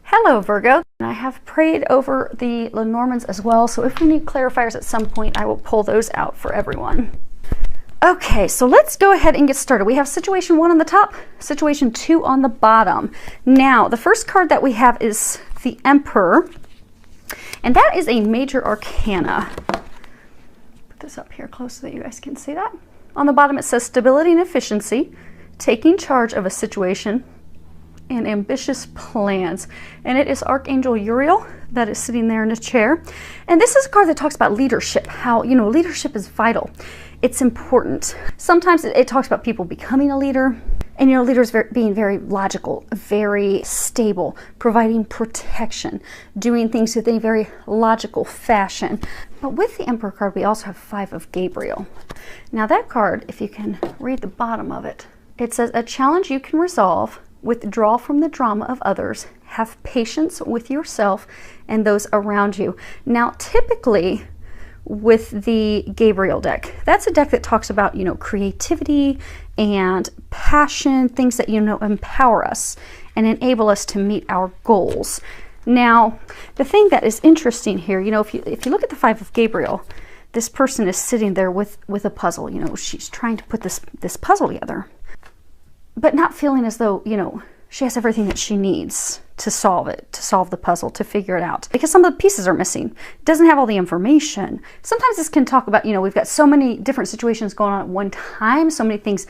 Hello Virgo, and I have prayed over the Lenormands as well, so if we need clarifiers at some point, I will pull those out for everyone. Okay, so let's go ahead and get started. We have situation 1 on the top, situation 2 on the bottom. Now, the first card that we have is the Emperor, and that is a major arcana. Put this up here close so that you guys can see that. On the bottom it says stability and efficiency, taking charge of a situation, and ambitious plans. And it is Archangel Uriel that is sitting there in a chair. And this is a card that talks about leadership, how, leadership is vital. It's important. Sometimes it talks about people becoming a leader, and leaders being very logical, very stable, providing protection, doing things with a very logical fashion. But with the Emperor card, we also have 5 of Gabriel. Now that card, if you can read the bottom of it, it says, a challenge you can resolve, withdraw from the drama of others, have patience with yourself and those around you. Now, typically with the Gabriel deck, that's a deck that talks about, creativity and passion, things that, empower us and enable us to meet our goals. Now, the thing that is interesting here, if you look at the 5 of Gabriel, this person is sitting there with a puzzle. She's trying to put this puzzle together, but not feeling as though, she has everything that she needs to solve it, to solve the puzzle, to figure it out. Because some of the pieces are missing. It doesn't have all the information. Sometimes this can talk about, we've got so many different situations going on at one time, so many things,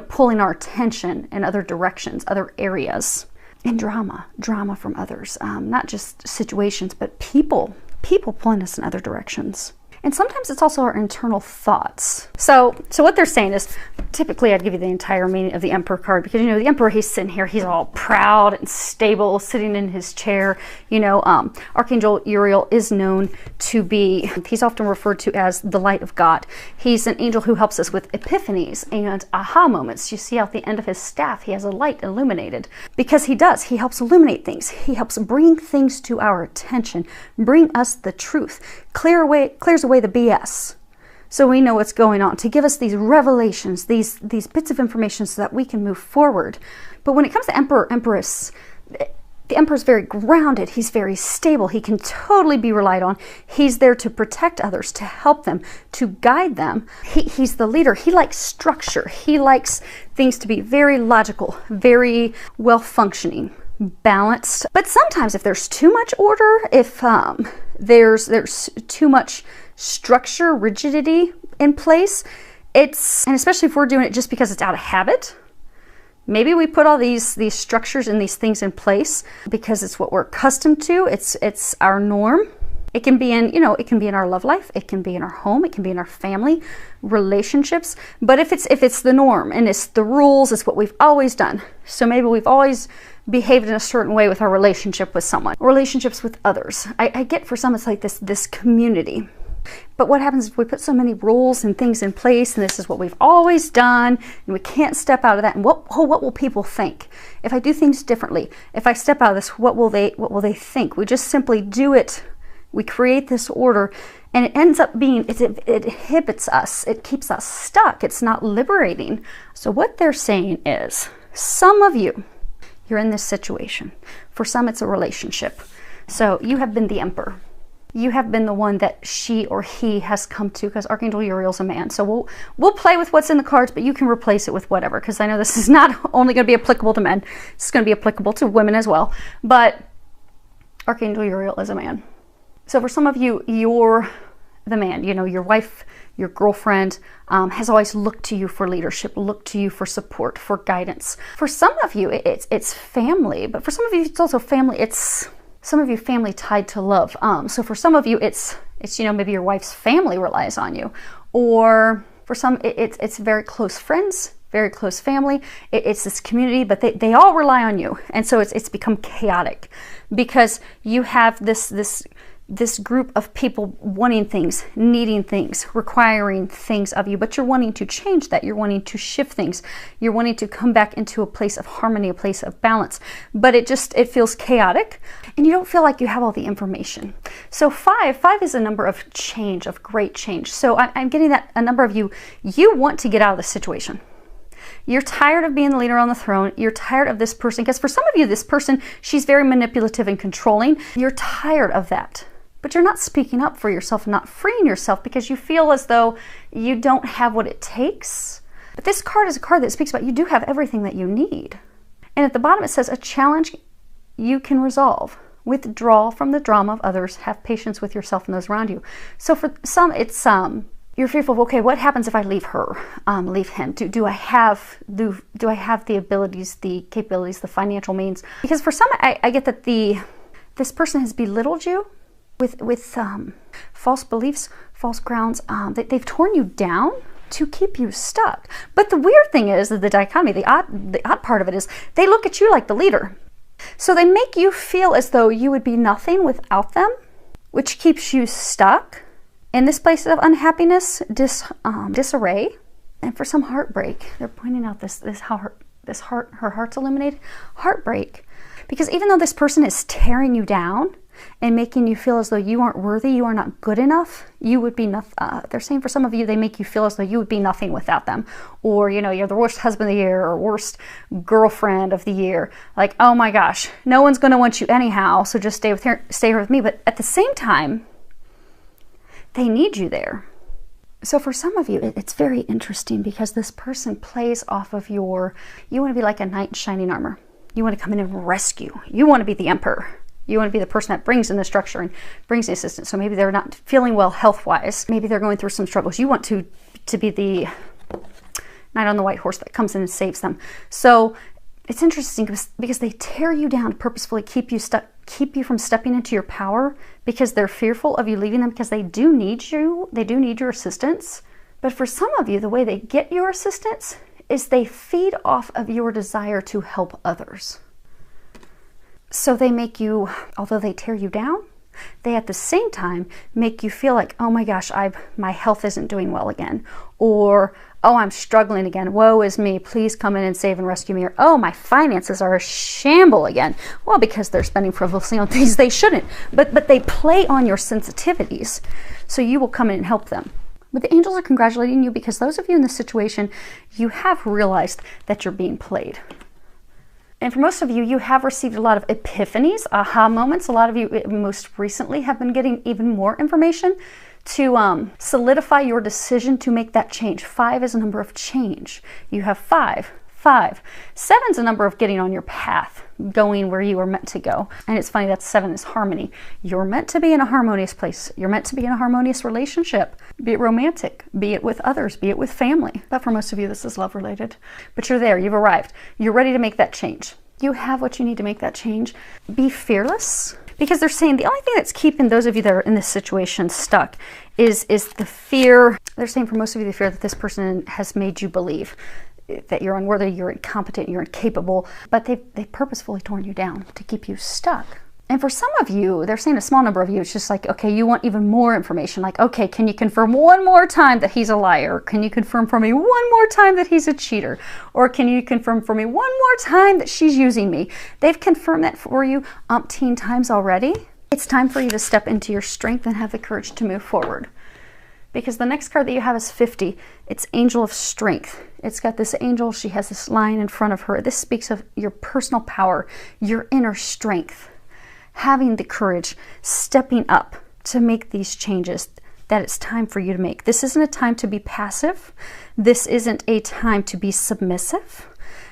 pulling our attention in other directions, other areas. And drama from others. Not just situations, but people pulling us in other directions. And sometimes it's also our internal thoughts. So what they're saying is, typically I'd give you the entire meaning of the Emperor card, because the Emperor, he's sitting here, he's all proud and stable, sitting in his chair. Archangel Uriel is known to be, he's often referred to as the light of God. He's an angel who helps us with epiphanies and aha moments. You see out the end of his staff, he has a light illuminated, because he helps illuminate things. He helps bring things to our attention, bring us the truth, clears away the BS, so we know what's going on, to give us these revelations, these bits of information so that we can move forward. But when it comes to Emperor, Empress, the Emperor's very grounded, he's very stable, he can totally be relied on. He's there to protect others, to help them, to guide them. He's the leader. He likes structure. He likes things to be very logical, very well functioning, balanced. But sometimes if there's too much order, if there's too much structure, rigidity in place, and especially if we're doing it just because it's out of habit, maybe we put all these structures and these things in place because it's what we're accustomed to, it's our norm. It can be in, it can be in our love life, it can be in our home, it can be in our family, relationships. But if it's the norm and it's the rules, it's what we've always done. So maybe we've always behaved in a certain way with our relationship with someone, relationships with others. I get for some it's like this community. But what happens if we put so many rules and things in place, and this is what we've always done, and we can't step out of that? And what will people think if I do things differently? If I step out of this, what will they think? We just simply do it. We create this order, and it ends up being, it inhibits us. It keeps us stuck. It's not liberating. So what they're saying is, some of you, you're in this situation. For some, it's a relationship. So you have been the Emperor. You have been the one that she or he has come to, because Archangel Uriel's a man. So we'll play with what's in the cards, but you can replace it with whatever, because I know this is not only going to be applicable to men. It's going to be applicable to women as well. But Archangel Uriel is a man. So for some of you, you're the man. Your wife, your girlfriend has always looked to you for leadership, looked to you for support, for guidance. For some of you, it's family, but for some of you, it's also family. Some of you family tied to love. So for some of you, it's maybe your wife's family relies on you, or for some, it's very close friends, very close family. It's this community, but they all rely on you, and so it's become chaotic because you have this group of people wanting things, needing things, requiring things of you, but you're wanting to change that. You're wanting to shift things. You're wanting to come back into a place of harmony, a place of balance, but it feels chaotic, and you don't feel like you have all the information. So 5 is a number of change, of great change. So I'm getting that a number of you want to get out of the situation. You're tired of being the leader on the throne. You're tired of this person, because for some of you, this person, she's very manipulative and controlling. You're tired of that. But you're not speaking up for yourself and not freeing yourself because you feel as though you don't have what it takes. But this card is a card that speaks about you do have everything that you need. And at the bottom it says, a challenge you can resolve. Withdraw from the drama of others. Have patience with yourself and those around you. So for some, it's you're fearful of, okay, what happens if I leave her, leave him? Do I have the abilities, the capabilities, the financial means? Because for some, I get that this person has belittled you with false beliefs, false grounds. They've torn you down to keep you stuck. But the weird thing is that the dichotomy, the odd part of it is they look at you like the leader. So they make you feel as though you would be nothing without them, which keeps you stuck in this place of unhappiness, disarray, and for some heartbreak. They're pointing out her heart's illuminated, heartbreak. Because even though this person is tearing you down and making you feel as though you aren't worthy, you are not good enough, you would be nothing. They're saying for some of you, they make you feel as though you would be nothing without them. Or, you're the worst husband of the year or worst girlfriend of the year. Like, oh my gosh, no one's going to want you anyhow, so just stay here with me. But at the same time, they need you there. So for some of you, it's very interesting because this person plays off of you want to be like a knight in shining armor. You want to come in and rescue. You want to be the emperor. You want to be the person that brings in the structure and brings the assistance. So maybe they're not feeling well health-wise. Maybe they're going through some struggles. You want to be the knight on the white horse that comes in and saves them. So it's interesting because they tear you down to purposefully keep you stuck, keep you from stepping into your power because they're fearful of you leaving them because they do need you. They do need your assistance. But for some of you, the way they get your assistance is they feed off of your desire to help others. So they make you, although they tear you down, they at the same time make you feel like, oh my gosh, my health isn't doing well again. Or, oh, I'm struggling again. Woe is me. Please come in and save and rescue me. Or, oh, my finances are a shamble again. Well, because they're spending frivolously on things they shouldn't. But they play on your sensitivities. So you will come in and help them. But the angels are congratulating you because those of you in this situation, you have realized that you're being played. And for most of you, you have received a lot of epiphanies, aha moments. A lot of you most recently have been getting even more information to solidify your decision to make that change. 5 is a number of change. You have 5. 7 is a number of getting on your path, going where you are meant to go. And it's funny that 7 is harmony. You're meant to be in a harmonious place. You're meant to be in a harmonious relationship, be it romantic, be it with others, be it with family. But for most of you, this is love related. But you're there, you've arrived. You're ready to make that change. You have what you need to make that change. Be fearless. Because they're saying the only thing that's keeping those of you that are in this situation stuck is the fear. They're saying for most of you, the fear that this person has made you believe that you're unworthy, you're incompetent, you're incapable, but they've purposefully torn you down to keep you stuck. And for some of you, they're saying a small number of you, it's just like, okay, you want even more information. Like, okay, can you confirm one more time that he's a liar? Can you confirm for me one more time that he's a cheater? Or can you confirm for me one more time that she's using me? They've confirmed that for you umpteen times already. It's time for you to step into your strength and have the courage to move forward. Because the next card that you have is 50. It's Angel of Strength. It's got this angel. She has this lion in front of her. This speaks of your personal power, your inner strength, having the courage, stepping up to make these changes that it's time for you to make. This isn't a time to be passive. This isn't a time to be submissive.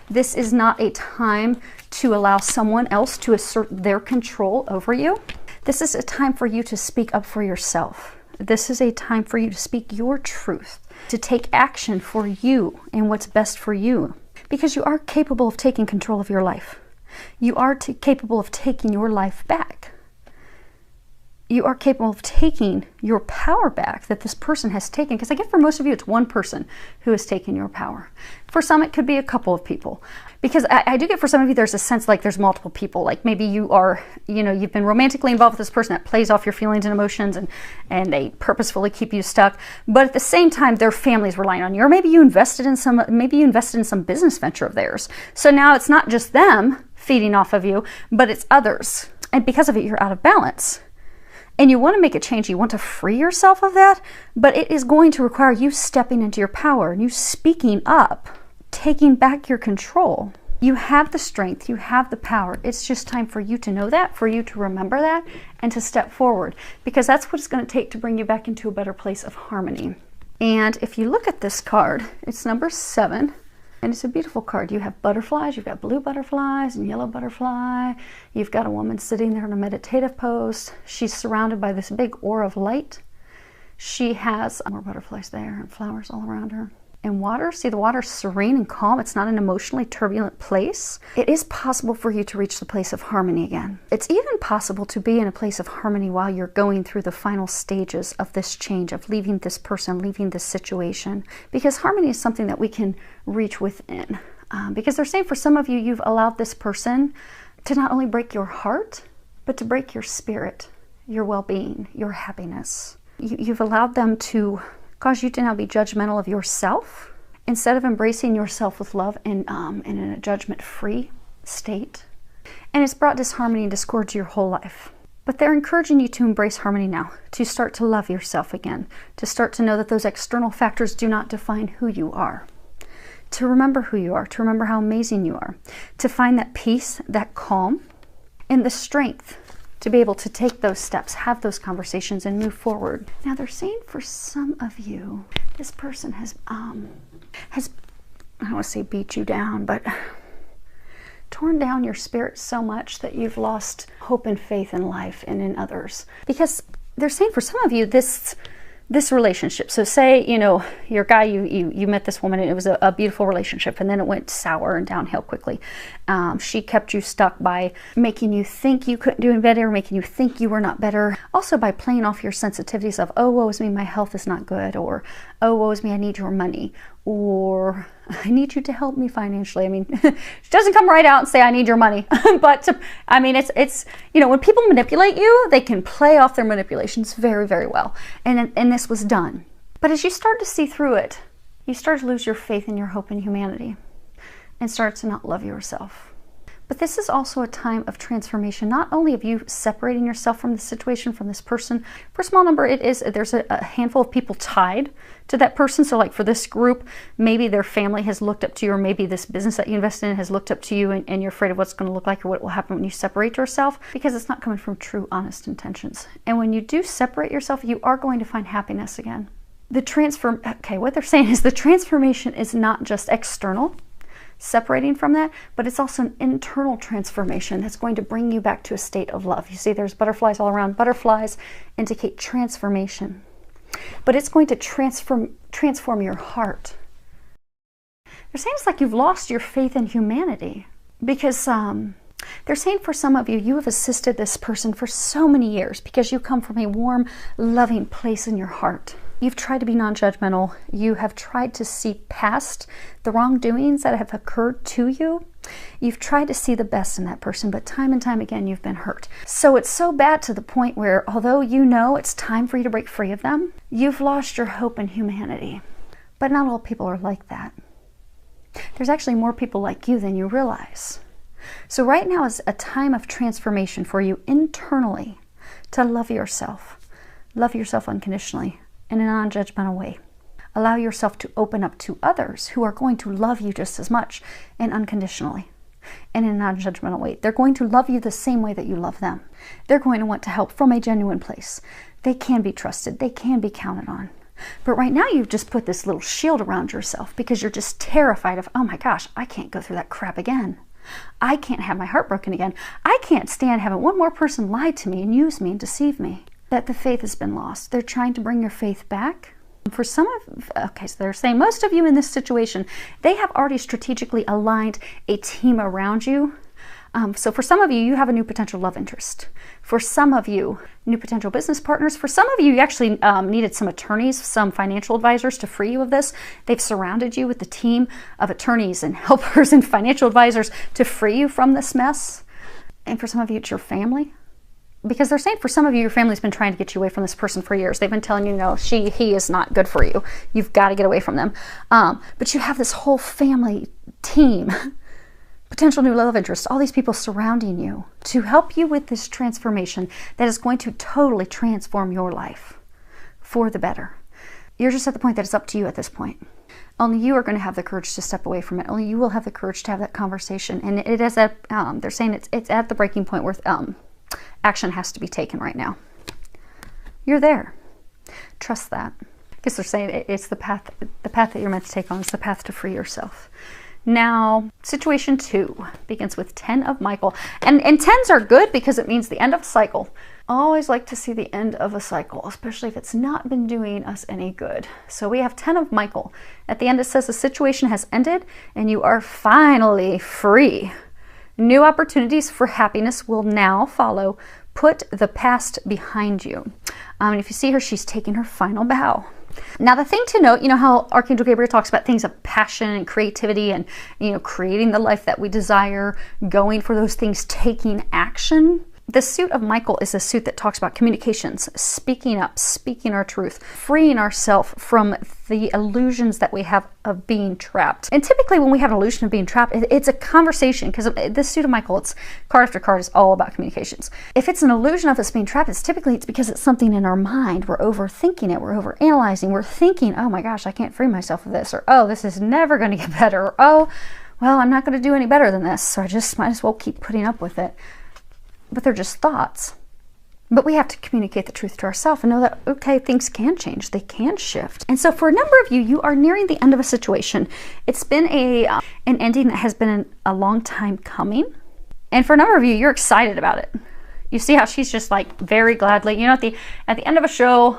This is not a time to allow someone else to assert their control over you. This is a time for you to speak up for yourself. This is a time for you to speak your truth, to take action for you and what's best for you. Because you are capable of taking control of your life. You are capable of taking your life back. You are capable of taking your power back that this person has taken. Because I get for most of you, it's one person who has taken your power. For some, it could be a couple of people. Because I do get for some of you, there's a sense like there's multiple people. Like maybe you are, you've been romantically involved with this person that plays off your feelings and emotions and they purposefully keep you stuck. But at the same time, their family's relying on you. Or maybe you invested in some business venture of theirs. So now it's not just them feeding off of you, but it's others. And because of it, you're out of balance. And you want to make a change. You want to free yourself of that, but it is going to require you stepping into your power and you speaking up taking back your control. You have the strength, you have the power. It's just time for you to know that, for you to remember that, and to step forward, because that's what it's going to take to bring you back into a better place of harmony. And if you look at this card, it's number 7, and it's a beautiful card. You have butterflies, you've got blue butterflies and yellow butterfly. You've got a woman sitting there in a meditative pose. She's surrounded by this big aura of light. She has more butterflies there and flowers all around her. And water, see the water's serene and calm. It's not an emotionally turbulent place. It is possible for you to reach the place of harmony again. It's even possible to be in a place of harmony while you're going through the final stages of this change, of leaving this person, leaving this situation. Because harmony is something that we can reach within. Because they're saying for some of you, you've allowed this person to not only break your heart, but to break your spirit, your well-being, your happiness. You've allowed them to cause you to now be judgmental of yourself instead of embracing yourself with love and in a judgment-free state. And it's brought disharmony and discord to your whole life. But they're encouraging you to embrace harmony now, to start to love yourself again, to start to know that those external factors do not define who you are, to remember who you are, to remember how amazing you are, to find that peace, that calm, and the strength to be able to take those steps, have those conversations, and move forward. Now they're saying for some of you, this person has I don't want to say beat you down, but torn down your spirit so much that you've lost hope and faith in life and in others. Because they're saying for some of you, this relationship, so say, you know, your guy, you met this woman and it was a beautiful relationship, and then it went sour and downhill quickly. She kept you stuck by making you think you couldn't do any better, making you think you were not better. Also by playing off your sensitivities of, oh, woe is me, my health is not good, or oh, woe is me, I need your money, or I need you to help me financially. I mean, she doesn't come right out and say, I need your money. But I mean, it's, you know, when people manipulate you, they can play off their manipulations very, very well. And this was done. But as you start to see through it, you start to lose your faith and your hope in humanity and start to not love yourself. But this is also a time of transformation, not only of you separating yourself from the situation, from this person. For a small number, there's a handful of people tied to that person. So like for this group, maybe their family has looked up to you, or maybe this business that you invested in has looked up to you, and you're afraid of what's going to look like or what will happen when you separate yourself, because it's not coming from true, honest intentions. And when you do separate yourself, you are going to find happiness again. What they're saying is the transformation is not just external, separating from that, but it's also an internal transformation that's going to bring you back to a state of love. You see there's butterflies all around. Butterflies indicate transformation, but it's going to transform your heart. They're saying it's like you've lost your faith in humanity, because they're saying for some of you, you have assisted this person for so many years because you come from a warm, loving place in your heart. You've tried to be non-judgmental. You have tried to see past the wrongdoings that have occurred to you. You've tried to see the best in that person, but time and time again, you've been hurt. So it's so bad to the point where, although you know it's time for you to break free of them, you've lost your hope in humanity. But not all people are like that. There's actually more people like you than you realize. So right now is a time of transformation for you internally to love yourself unconditionally, in a non-judgmental way. Allow yourself to open up to others who are going to love you just as much and unconditionally and in a non-judgmental way. They're going to love you the same way that you love them. They're going to want to help from a genuine place. They can be trusted. They can be counted on. But right now you've just put this little shield around yourself because you're just terrified of, oh my gosh, I can't go through that crap again. I can't have my heart broken again. I can't stand having one more person lie to me and use me and deceive me. That the faith has been lost. They're trying to bring your faith back. For some of, okay, so they're saying most of you in this situation, they have already strategically aligned a team around you. So for some of you, you have a new potential love interest. For some of you, new potential business partners. For some of you, you actually needed some attorneys, some financial advisors to free you of this. They've surrounded you with the team of attorneys and helpers and financial advisors to free you from this mess. And for some of you, it's your family. Because they're saying for some of you, your family's been trying to get you away from this person for years. They've been telling you, no, he is not good for you. You've got to get away from them. But you have this whole family team, potential new love interest, all these people surrounding you to help you with this transformation that is going to totally transform your life for the better. You're just at the point that it's up to you at this point. Only you are going to have the courage to step away from it. Only you will have the courage to have that conversation. And it is at, they're saying it's at the breaking point where action has to be taken right now. You're there. Trust that. Because they're saying it's the path that you're meant to take on. It's the path to free yourself. Now, situation 2 begins with 10 of Michael. And 10s are good because it means the end of a cycle. I always like to see the end of a cycle, especially if it's not been doing us any good. So we have 10 of Michael. At the end it says the situation has ended and you are finally free. New opportunities for happiness will now follow. Put the past behind you. And if you see her, she's taking her final bow. Now the thing to note, you know how Archangel Gabriel talks about things of passion and creativity and, you know, creating the life that we desire, going for those things, taking action. The suit of Michael is a suit that talks about communications, speaking up, speaking our truth, freeing ourselves from the illusions that we have of being trapped. And typically when we have an illusion of being trapped, it's a conversation, because this suit of Michael, it's card after card, is all about communications. If it's an illusion of us being trapped, it's because it's something in our mind. We're overthinking it, we're overanalyzing, we're thinking, oh my gosh, I can't free myself of this, or oh, this is never going to get better, or oh, well, I'm not going to do any better than this, so I just might as well keep putting up with it. But they're just thoughts. But we have to communicate the truth to ourselves and know that, okay, things can change. They can shift. And so for a number of you, you are nearing the end of a situation. It's been an ending that has been a long time coming. And for a number of you, you're excited about it. You see how she's just like very gladly, you know, at the end of a show,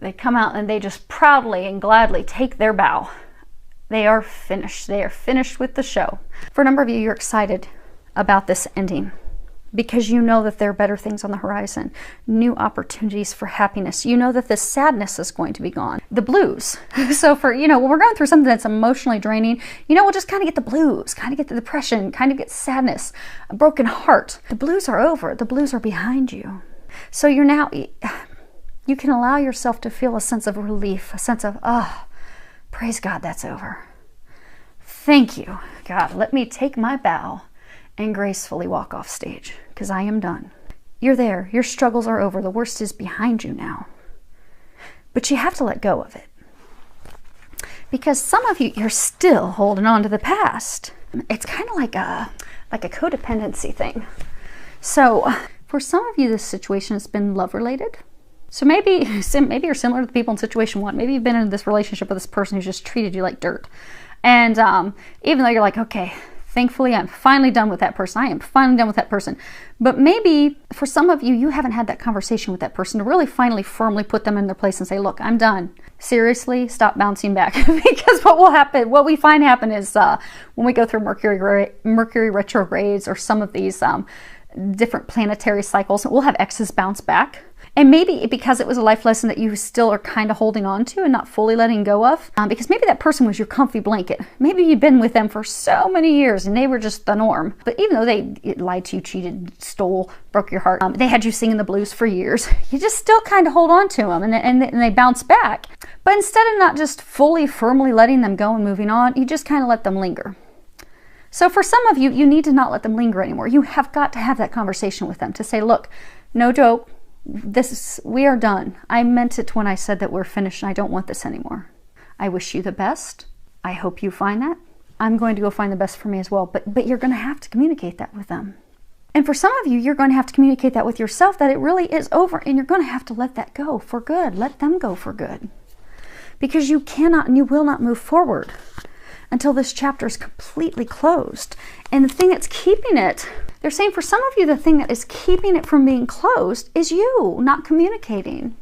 they come out and they just proudly and gladly take their bow. They are finished. They are finished with the show. For a number of you, you're excited about this ending, because you know that there are better things on the horizon, new opportunities for happiness. You know that the sadness is going to be gone, the blues. So for, you know, when we're going through something that's emotionally draining, you know, we'll just kind of get the blues, kind of get the depression, kind of get sadness, a broken heart. The blues are over. The blues are behind you. So you're now, you can allow yourself to feel a sense of relief, a sense of, oh, praise God, that's over. Thank you, God. Let me take my bow and gracefully walk off stage, because I am done. You're there. Your struggles are over. The worst is behind you now. But you have to let go of it. Because some of you, you're still holding on to the past. It's kind of like a codependency thing. So for some of you, this situation has been love-related. So maybe you're similar to the people in situation 1. Maybe you've been in this relationship with this person who's just treated you like dirt. And even though you're like, okay, thankfully, I'm finally done with that person. I am finally done with that person. But maybe for some of you, you haven't had that conversation with that person to really finally firmly put them in their place and say, look, I'm done. Seriously, stop bouncing back. Because what we find happen is when we go through Mercury retrogrades or some of these different planetary cycles, we'll have exes bounce back. And maybe because it was a life lesson that you still are kind of holding on to and not fully letting go of, because maybe that person was your comfy blanket. Maybe you've been with them for so many years and they were just the norm. But even though they lied to you, cheated, stole, broke your heart, they had you singing the blues for years, you just still kind of hold on to them and they bounce back. But instead of not just fully, firmly letting them go and moving on, you just kind of let them linger. So for some of you, you need to not let them linger anymore. You have got to have that conversation with them to say, look, no joke. We are done. I meant it when I said that we're finished and I don't want this anymore. I wish you the best. I hope you find that. I'm going to go find the best for me as well. But you're going to have to communicate that with them. And for some of you, you're going to have to communicate that with yourself, that it really is over, and you're going to have to let that go for good. Let them go for good. Because you cannot and you will not move forward until this chapter is completely closed. And the thing that's keeping it, they're saying for some of you, the thing that is keeping it from being closed is you not communicating.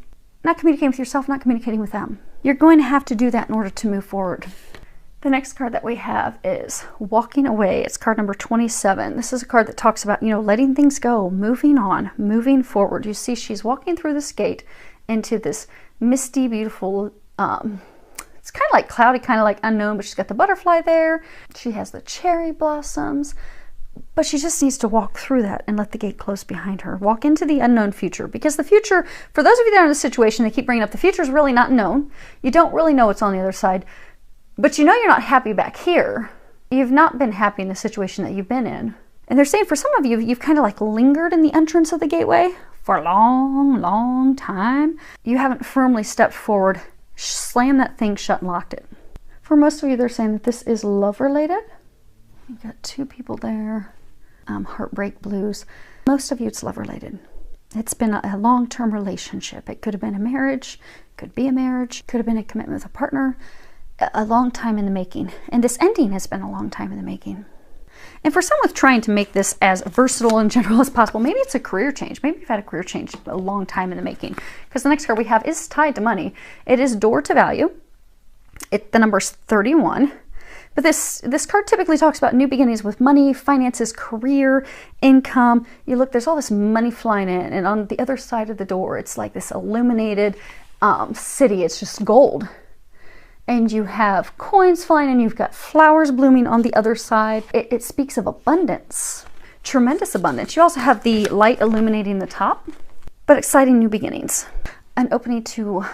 Not communicating with yourself, not communicating with them. You're going to have to do that in order to move forward. The next card that we have is Walking Away. It's card number 27. This is a card that talks about, letting things go, moving on, moving forward. You see she's walking through this gate into this misty, beautiful, it's kind of like cloudy, kind of like unknown, but she's got the butterfly there. She has the cherry blossoms. But she just needs to walk through that and let the gate close behind her. Walk into the unknown future. Because the future, for those of you that are in this situation, they keep bringing up, the future is really not known. You don't really know what's on the other side. But you know you're not happy back here. You've not been happy in the situation that you've been in. And they're saying for some of you, you've kind of like lingered in the entrance of the gateway for a long, long time. You haven't firmly stepped forward, slammed that thing shut and locked it. For most of you, they're saying that this is love related. You've got 2 people there. Heartbreak blues. Most of you, it's love related. It's been a long-term relationship. It could have been a marriage, could be a marriage, could have been a commitment with a partner, a long time in the making. And this ending has been a long time in the making. And for someone trying to make this as versatile and general as possible, maybe it's a career change. Maybe you've had a career change a long time in the making. Because the next card we have is tied to money. It is door to value. The number's 31. But this card typically talks about new beginnings with money, finances, career, income. You look, there's all this money flying in. And on the other side of the door, it's like this illuminated city. It's just gold. And you have coins flying in. You've got flowers blooming on the other side. It speaks of abundance. Tremendous abundance. You also have the light illuminating the top. But exciting new beginnings. An opening to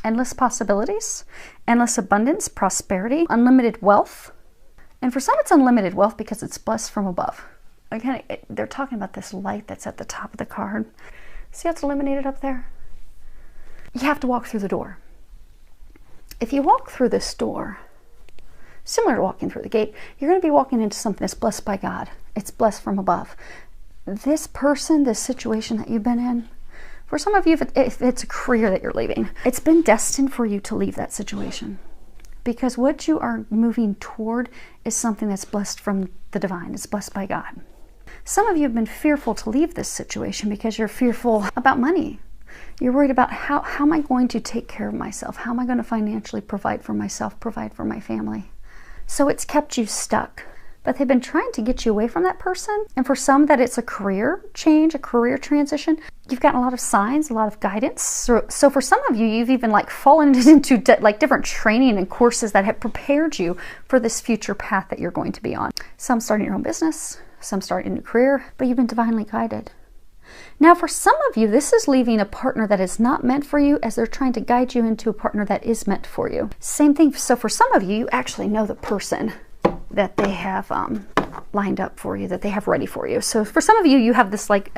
endless possibilities, endless abundance, prosperity, unlimited wealth. And for some, it's unlimited wealth because it's blessed from above. Again, they're talking about this light that's at the top of the card. See how it's illuminated up there? You have to walk through the door. If you walk through this door, similar to walking through the gate, you're going to be walking into something that's blessed by God. It's blessed from above. This person, this situation that you've been in, for some of you, if it's a career that you're leaving, it's been destined for you to leave that situation. Because what you are moving toward is something that's blessed from the divine. It's blessed by God. Some of you have been fearful to leave this situation because you're fearful about money. You're worried about how am I going to take care of myself? How am I going to financially provide for myself, provide for my family? So it's kept you stuck. But they've been trying to get you away from that person. And for some that it's a career change, a career transition, you've gotten a lot of signs, a lot of guidance. So for some of you, you've even like fallen into like different training and courses that have prepared you for this future path that you're going to be on. Some starting your own business, some starting a new career, but you've been divinely guided. Now, for some of you, this is leaving a partner that is not meant for you as they're trying to guide you into a partner that is meant for you. Same thing. So for some of you, you actually know the person that they have lined up for you, that they have ready for you. So for some of you, you have this like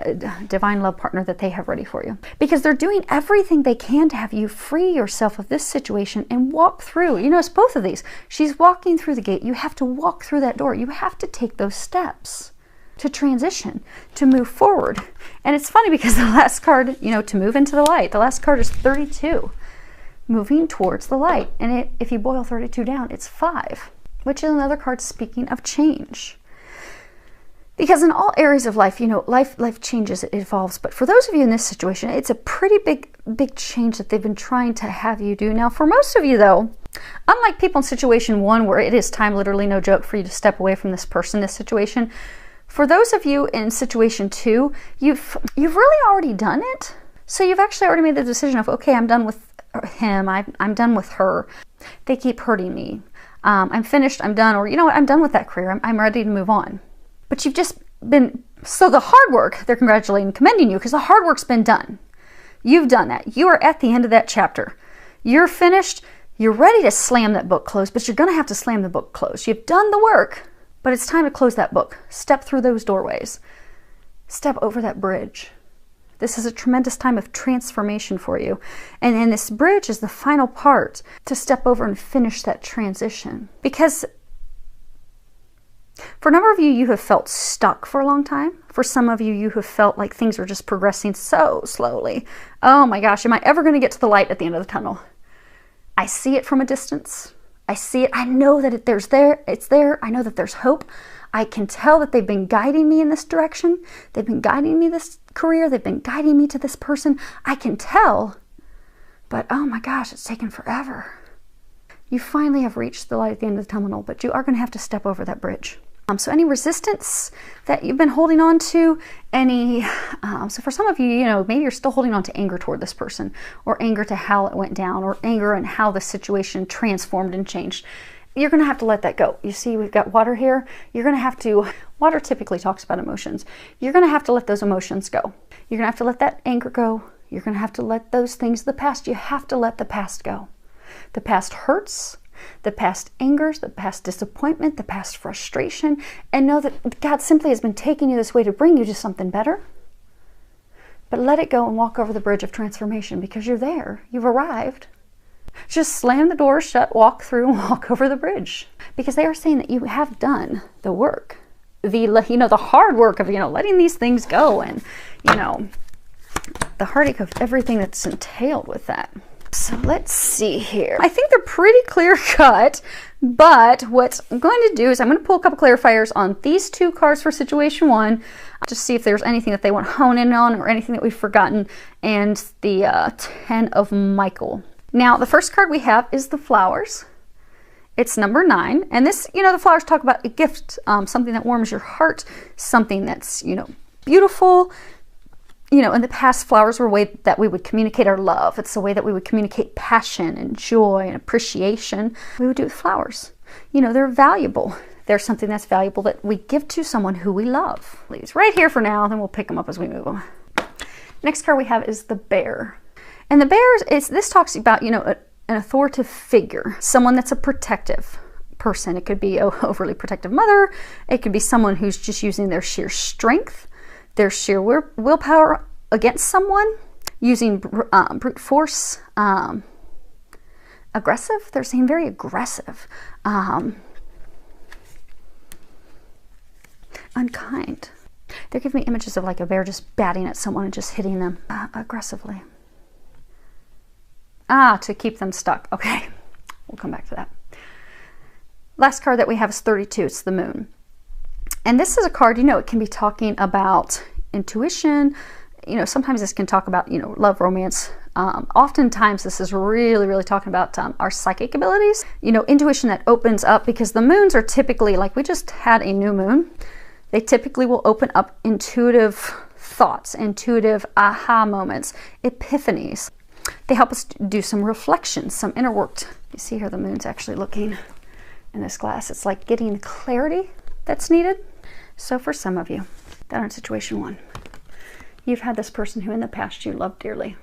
divine love partner that they have ready for you because they're doing everything they can to have you free yourself of this situation and walk through. You notice both of these. She's walking through the gate. You have to walk through that door. You have to take those steps to transition, to move forward. And it's funny because the last card, you know, to move into the light, the last card is 32, moving towards the light. And if you boil 32 down, it's 5. Which is another card speaking of change. Because in all areas of life, you know, life changes, it evolves. But for those of you in this situation, it's a pretty big change that they've been trying to have you do. Now, for most of you, though, unlike people in situation 1, where it is time, literally no joke, for you to step away from this person, this situation, for those of you in situation 2, you've really already done it. So you've actually already made the decision of, okay, I'm done with him, I'm done with her. They keep hurting me. I'm finished, I'm done, or you know what, I'm done with that career, I'm ready to move on. But you've just been, so the hard work, they're congratulating, commending you, because the hard work's been done. You've done that. You are at the end of that chapter. You're finished, you're ready to slam that book closed, but you're going to have to slam the book closed. You've done the work, but it's time to close that book. Step through those doorways. Step over that bridge. This is a tremendous time of transformation for you. And then this bridge is the final part to step over and finish that transition. Because for a number of you, you have felt stuck for a long time. For some of you, you have felt like things are just progressing so slowly. Oh my gosh, am I ever going to get to the light at the end of the tunnel? I see it from a distance. I see it. I know that it's there. I know that there's hope. I can tell that they've been guiding me in this direction. They've been guiding me this career. They've been guiding me to this person. I can tell, but oh my gosh, it's taken forever. You finally have reached the light at the end of the tunnel, but you are going to have to step over that bridge. So any resistance that you've been holding on to, so for some of you, you know, maybe you're still holding on to anger toward this person, or anger to how it went down, or anger and how the situation transformed and changed. You're going to have to let that go. You see, we've got water here. You're going to have to, water typically talks about emotions. You're going to have to let those emotions go. You're going to have to let that anger go. You're going to have to let those things of the past, you have to let the past go. The past hurts, the past angers, the past disappointment, the past frustration, and know that God simply has been taking you this way to bring you to something better. But let it go and walk over the bridge of transformation because you're there. You've arrived. Just slam the door shut, walk through, and walk over the bridge. Because they are saying that you have done the work. The hard work of, letting these things go, and, the heartache of everything that's entailed with that. So let's see here. I think they're pretty clear cut, but what I'm going to do is I'm going to pull a couple clarifiers on these two cards for situation one, just see if there's anything that they want to hone in on or anything that we've forgotten, and the 10 of Michael. Now, the first card we have is the flowers. It's number 9, and this, the flowers talk about a gift, something that warms your heart, something that's, beautiful. In the past, flowers were a way that we would communicate our love. It's a way that we would communicate passion and joy and appreciation. We would do it with flowers. They're valuable. They're something that's valuable that we give to someone who we love. Please, right here for now, then we'll pick them up as we move on. Next card we have is the bear. And the bear, this talks about, an authoritative figure, someone that's a protective person. It could be an overly protective mother. It could be someone who's just using their sheer strength, their sheer willpower against someone, using brute force, aggressive. They're saying very aggressive, unkind. They're giving me images of like a bear just batting at someone and just hitting them aggressively. To keep them stuck. Okay, we'll come back to that. Last card that we have is 32. It's the moon. And this is a card, it can be talking about intuition. Sometimes this can talk about, love, romance. Oftentimes this is really, really talking about our psychic abilities. Intuition that opens up, because the moons are typically, like we just had a new moon, they typically will open up intuitive thoughts, intuitive aha moments, epiphanies. They help us do some reflection, some inner work. You see here the moon's actually looking in this glass. It's like getting the clarity that's needed. So for some of you that are in situation one, you've had this person who in the past you loved dearly.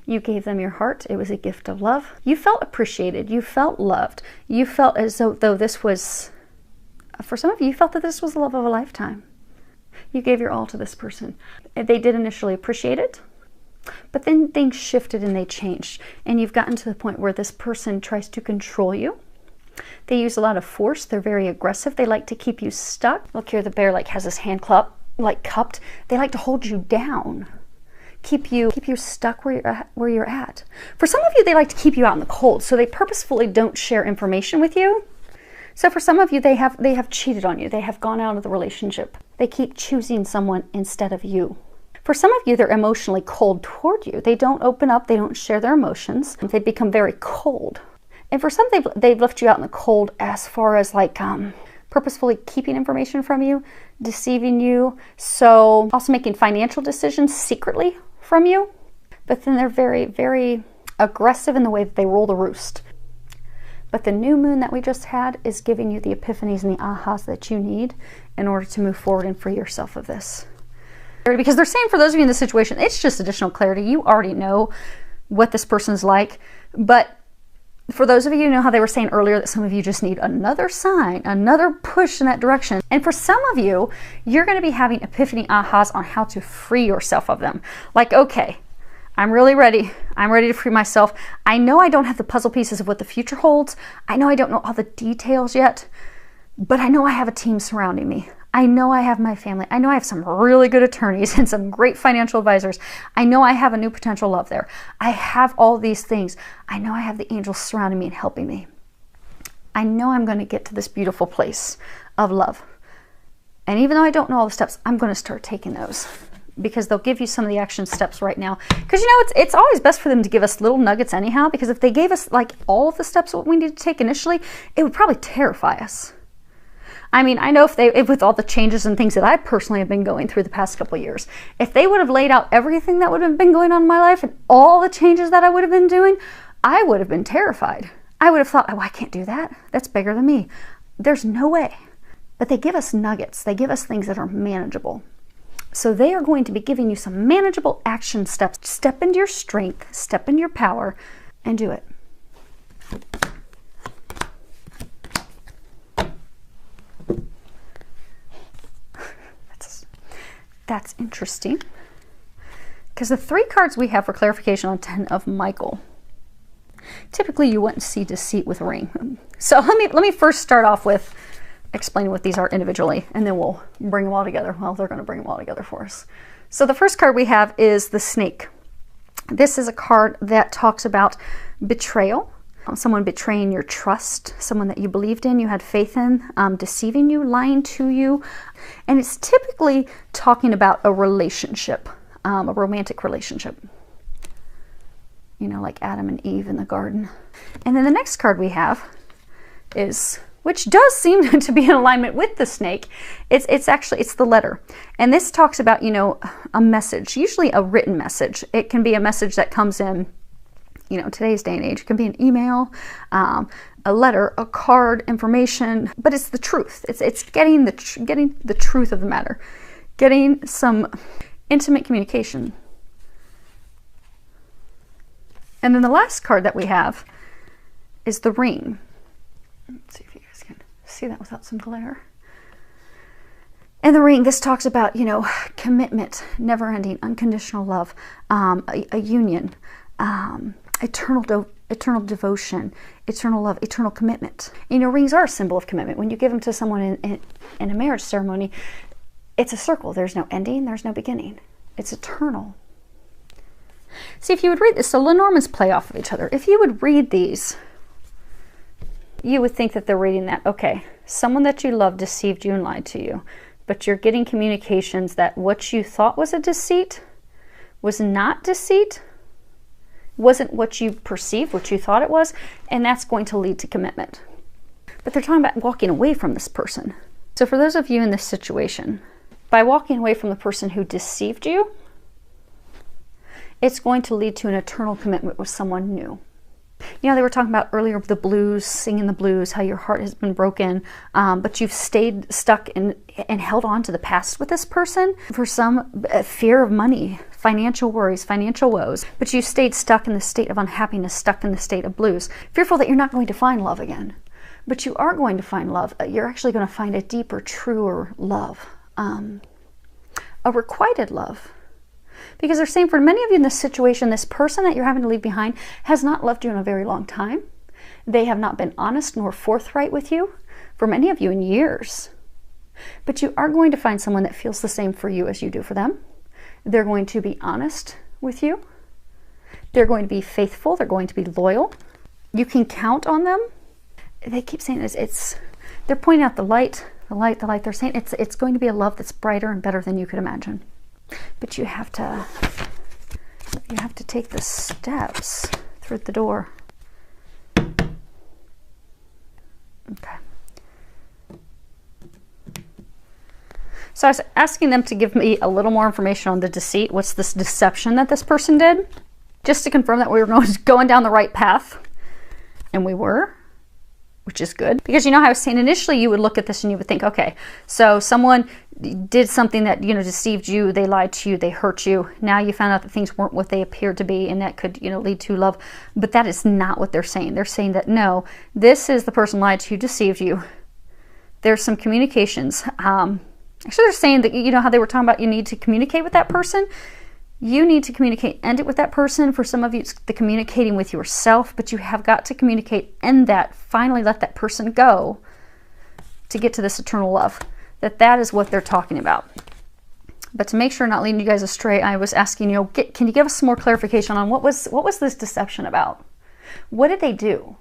You gave them your heart. It was a gift of love. You felt appreciated. You felt loved. You felt as though this was, for some of you, you felt that this was the love of a lifetime. You gave your all to this person. They did initially appreciate it, but then things shifted and they changed. And you've gotten to the point where this person tries to control you. They use a lot of force. They're very aggressive. They like to keep you stuck. Look here, the bear has his hand cupped. They like to hold you down, keep you stuck where you're at. For some of you, they like to keep you out in the cold, so they purposefully don't share information with you. So for some of you, they have cheated on you. They have gone out of the relationship. They keep choosing someone instead of you. For some of you, they're emotionally cold toward you. They don't open up. They don't share their emotions. They become very cold. And for some, they've left you out in the cold as far as purposefully keeping information from you, deceiving you, so also making financial decisions secretly from you. But then they're very, very aggressive in the way that they roll the roost. But the new moon that we just had is giving you the epiphanies and the ahas that you need in order to move forward and free yourself of this. Because they're saying for those of you in this situation, it's just additional clarity. You already know what this person's like, but for those of you who know how they were saying earlier that some of you just need another sign, another push in that direction. And for some of you, you're going to be having epiphany ahas on how to free yourself of them. Like, okay, I'm really ready. I'm ready to free myself. I know I don't have the puzzle pieces of what the future holds. I know I don't know all the details yet, but I know I have a team surrounding me. I know I have my family. I know I have some really good attorneys and some great financial advisors. I know I have a new potential love there. I have all these things. I know I have the angels surrounding me and helping me. I know I'm going to get to this beautiful place of love. And even though I don't know all the steps, I'm going to start taking those, because they'll give you some of the action steps right now. Because it's always best for them to give us little nuggets anyhow, because if they gave us all of the steps what we need to take initially, it would probably terrify us. I mean, I know if with all the changes and things that I personally have been going through the past couple of years, if they would have laid out everything that would have been going on in my life and all the changes that I would have been doing, I would have been terrified. I would have thought, oh, I can't do that. That's bigger than me. There's no way. But they give us nuggets. They give us things that are manageable. So they are going to be giving you some manageable action steps. Step into your strength, step into your power, and do it. That's interesting, because the 3 cards we have for clarification on 10 of Michael, Typically, you wouldn't see deceit with a ring. So let me first start off with explaining what these are individually, and then we'll bring them all together. Well, they're going to bring them all together for us. So the first card we have is the Snake. This is a card that talks about betrayal, someone betraying your trust, someone that you believed in, you had faith in, deceiving you, lying to you. And it's typically talking about a relationship, a romantic relationship. You know, like Adam and Eve in the garden. And then the next card we have is, which does seem to be in alignment with the Snake, it's the Letter. And this talks about, you know, a message, usually a written message. It can be a message that comes in, you know, today's day and age. It can be an email, a letter, a card, information, but it's the truth. It's getting the truth of the matter, getting some intimate communication. And then the last card that we have is the Ring. Let's see if you guys can see that without some glare. And the Ring, this talks about, you know, commitment, never-ending, unconditional love, a union, eternal devotion, eternal love, eternal commitment. You know, rings are a symbol of commitment. When you give them to someone in a marriage ceremony, it's a circle. There's no ending, there's no beginning. It's eternal. See, if you would read this, so Lenormands play off of each other. If you would read these, you would think that they're reading that, okay, someone that you love deceived you and lied to you, but you're getting communications that what you thought was a deceit was not deceit, wasn't what you perceived, what you thought it was, and that's going to lead to commitment. But they're talking about walking away from this person. So for those of you in this situation, by walking away from the person who deceived you, it's going to lead to an eternal commitment with someone new. You know, they were talking about earlier the blues, singing the blues, how your heart has been broken, but you've stayed stuck and held on to the past with this person for some fear of money, financial worries, financial woes, but you stayed stuck in the state of unhappiness, stuck in the state of blues, fearful that you're not going to find love again. But you are going to find love. You're actually going to find a deeper, truer love, a requited love. Because they're saying for many of you in this situation, this person that you're having to leave behind has not loved you in a very long time. They have not been honest nor forthright with you for many of you in years. But you are going to find someone that feels the same for you as you do for them. They're going to be honest with you. They're going to be faithful. They're going to be loyal. You can count on them. They keep saying this. They're pointing out the light, the light, the light. They're saying it's going to be a love that's brighter and better than you could imagine. But you have to take the steps through the door. Okay. So I was asking them to give me a little more information on the deceit. What's this deception that this person did? Just to confirm that we were going down the right path. And we were, which is good. Because you know how I was saying initially you would look at this and you would think, okay, so someone did something that, you know, deceived you, they lied to you, they hurt you. Now you found out that things weren't what they appeared to be, and that could, you know, lead to love. But that is not what they're saying. They're saying that, no, this is the person lied to you, deceived you. There's some communications. Actually, they're saying that, you know how they were talking about you need to communicate with that person? You need to communicate, end it with that person. For some of you, it's the communicating with yourself, but you have got to communicate, end that, finally let that person go to get to this eternal love. That is what they're talking about. But to make sure I'm not leading you guys astray, I was asking, you know, can you give us some more clarification on what was this deception about? What did they do?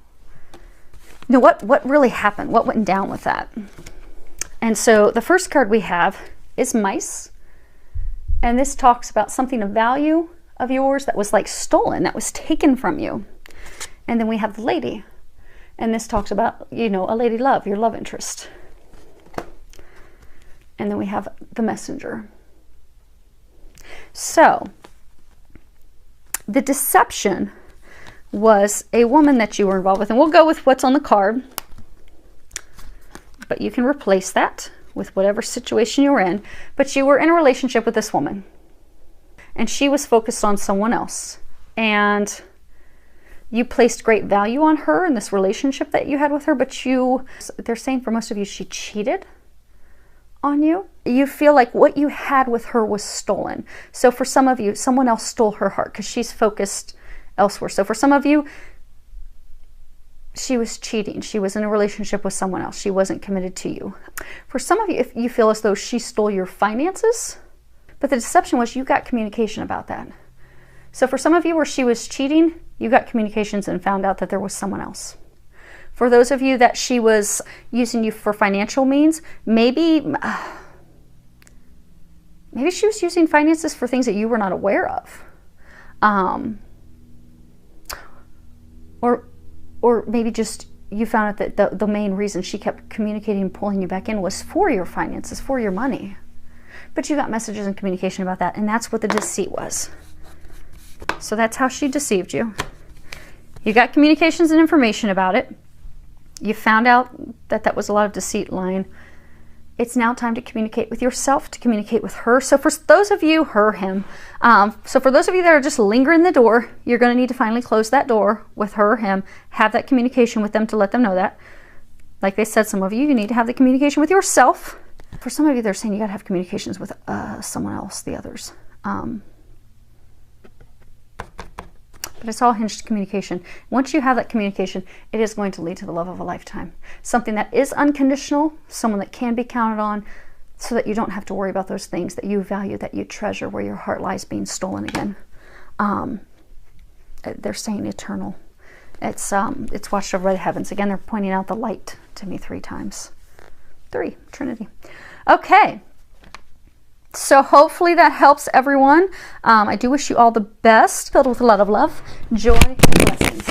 You know, what really happened? What went down with that? And so the first card we have is Mice. And this talks about something of value of yours that was like stolen, that was taken from you. And then we have the Lady. And this talks about, you know, a lady love, your love interest. And then we have the Messenger. So, the deception was a woman that you were involved with. And we'll go with what's on the card. But you can replace that with whatever situation you were in. But you were in a relationship with this woman. And she was focused on someone else. And you placed great value on her in this relationship that you had with her. But they're saying for most of you, she cheated on you. You feel like what you had with her was stolen. So for some of you, someone else stole her heart because she's focused elsewhere. So for some of you, she was cheating. She was in a relationship with someone else. She wasn't committed to you. For some of you, if you feel as though she stole your finances, but the deception was you got communication about that. So for some of you where she was cheating, you got communications and found out that there was someone else. For those of you that she was using you for financial means, maybe she was using finances for things that you were not aware of. Or maybe just you found out that the main reason she kept communicating and pulling you back in was for your finances, for your money. But you got messages and communication about that, and that's what the deceit was. So that's how she deceived you. You got communications and information about it. You found out that that was a lot of deceit lying. It's now time to communicate with yourself, to communicate with her. So for those of you, her, him. So for those of you that are just lingering the door, you're going to need to finally close that door with her or him. Have that communication with them to let them know that. Like they said, some of you need to have the communication with yourself. For some of you, they're saying you got to have communications with someone else, the others. But it's all hinged communication. Once you have that communication, it is going to lead to the love of a lifetime. Something that is unconditional, someone that can be counted on, so that you don't have to worry about those things that you value, that you treasure, where your heart lies being stolen again. They're saying eternal. It's watched over by the heavens. Again, they're pointing out the light to me 3 times. 3, Trinity. Okay. So hopefully that helps everyone. I do wish you all the best, filled with a lot of love, joy, and blessings.